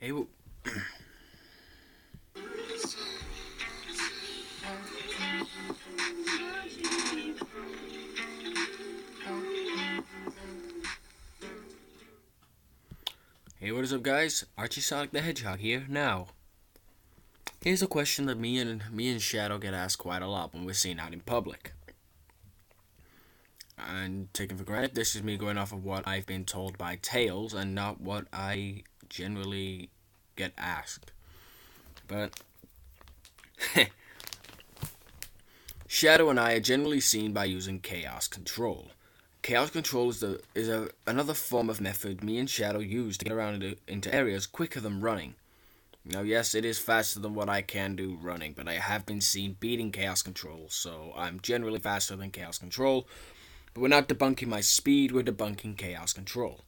Hey, hey, what is up, guys? Archie Sonic the Hedgehog here. Now, here's a question that me and Shadow get asked quite a lot when we're seen out in public. And taken for granted, this is me going off of what I've been told by Tails and not what I generally get asked. But Shadow and I are generally seen by using Chaos Control. Chaos Control is another form of method me and Shadow use to get around into areas quicker than running. Now, yes, it is faster than what I can do running, but I have been seen beating Chaos Control, so I'm generally faster than Chaos Control. But we're not debunking my speed, we're debunking Chaos Control.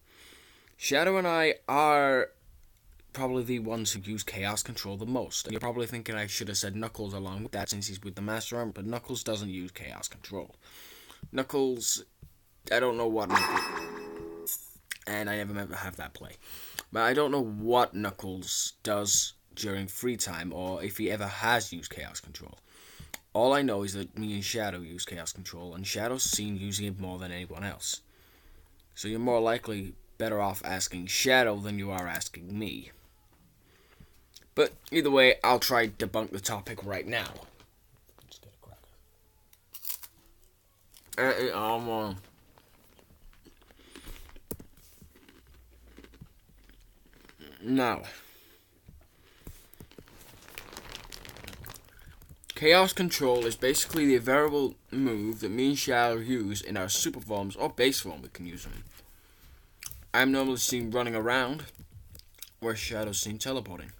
Shadow and I are probably the ones who use Chaos Control the most. And you're probably thinking I should have said Knuckles along with that since he's with the Master Arm, but Knuckles doesn't use Chaos Control. Knuckles, I don't know what Knuckles, and I never meant to have that play. But I don't know what Knuckles does during free time or if he ever has used Chaos Control. All I know is that me and Shadow use Chaos Control, and Shadow's seen using it more than anyone else. So you're more likely better off asking Shadow than you are asking me. But either way, I'll try to debunk the topic right now. Let's get a cracker. Now, Chaos Control is basically the variable move that me and Shadow use in our super forms or base form we can use them in. I'm normally seen running around, where Shadow's seen teleporting.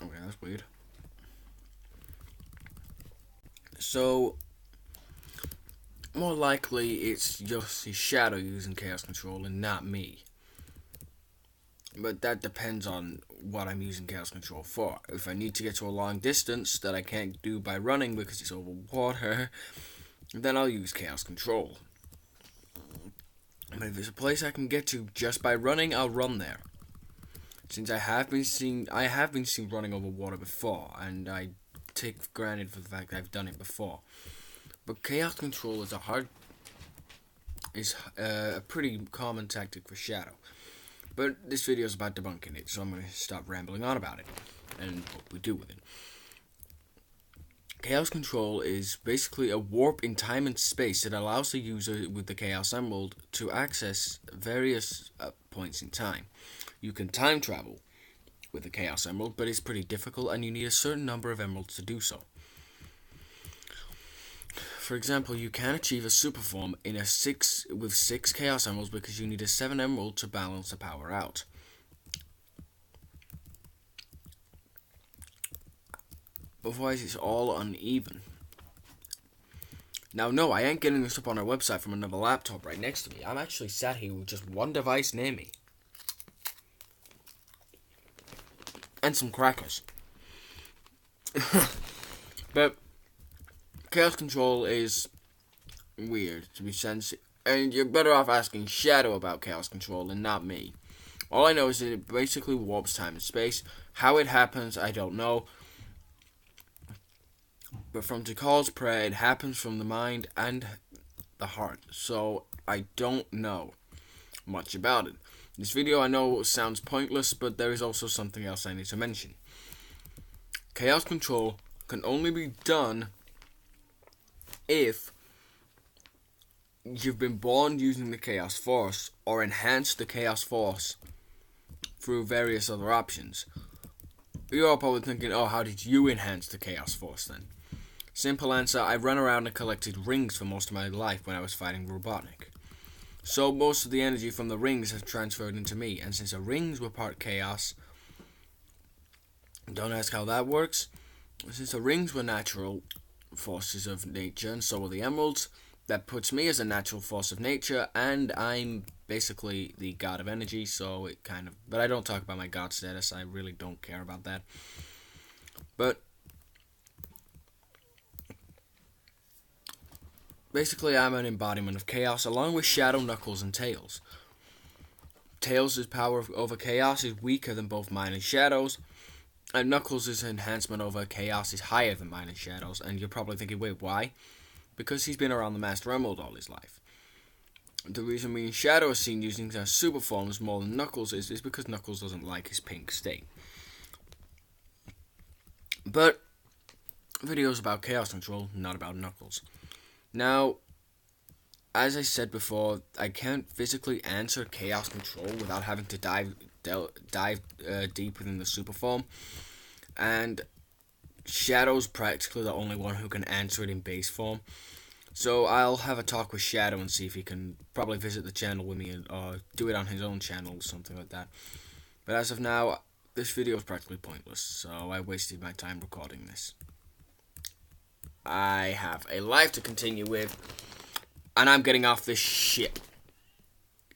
Okay, that's weird. So, more likely it's just his Shadow using Chaos Control and not me. But that depends on what I'm using Chaos Control for. If I need to get to a long distance that I can't do by running because it's over water, then I'll use Chaos Control. But if it's a place I can get to just by running, I'll run there. Since I have been seen running over water before, and I take for granted for the fact that I've done it before. But Chaos Control is a pretty common tactic for Shadow. But this video is about debunking it, so I'm going to stop rambling on about it and what we do with it. Chaos Control is basically a warp in time and space that allows the user with the Chaos Emerald to access various points in time. You can time travel with the Chaos Emerald, but it's pretty difficult and you need a certain number of emeralds to do so. For example, you can achieve a super form with 6 Chaos Emeralds because you need a 7 emerald to balance the power out. Otherwise, it's all uneven. Now, no, I ain't getting this up on our website from another laptop right next to me. I'm actually sat here with just one device near me. And some crackers. But Chaos Control is weird, to be sensitive. And you're better off asking Shadow about Chaos Control and not me. All I know is that it basically warps time and space. How it happens, I don't know. But from Tikal's prayer, it happens from the mind and the heart. So I don't know much about it. This video I know sounds pointless, but there is also something else I need to mention. Chaos Control can only be done if you've been born using the Chaos Force or enhanced the Chaos Force through various other options. You're all probably thinking, oh, how did you enhance the Chaos Force then? Simple answer, I ran around and collected rings for most of my life when I was fighting Robotnik. So most of the energy from the rings have transferred into me, and since the rings were part Chaos, don't ask how that works, since the rings were natural forces of nature and so were the emeralds, that puts me as a natural force of nature, and I'm basically the god of energy, so it kind of... But I don't talk about my god status, I really don't care about that. But basically, I'm an embodiment of chaos, along with Shadow, Knuckles, and Tails. Tails' power over Chaos is weaker than both mine and Shadow's, and Knuckles' enhancement over Chaos is higher than mine and Shadow's, and you're probably thinking, wait, why? Because he's been around the Master Emerald all his life. The reason me and Shadow are seen using their super forms more than Knuckles is because Knuckles doesn't like his pink state. But videos about Chaos Control, not about Knuckles. Now, as I said before, I can't physically answer Chaos Control without having to dive deep within the super form, and Shadow's practically the only one who can answer it in base form. So I'll have a talk with Shadow and see if he can probably visit the channel with me or do it on his own channel or something like that. But as of now, this video is practically pointless, so I wasted my time recording this. I have a life to continue with, and I'm getting off this ship.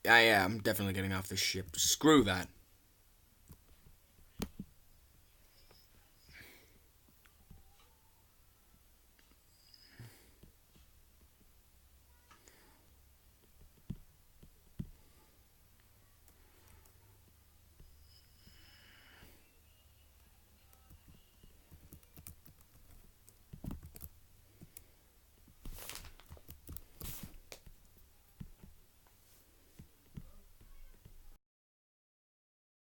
I'm definitely getting off this ship. Screw that.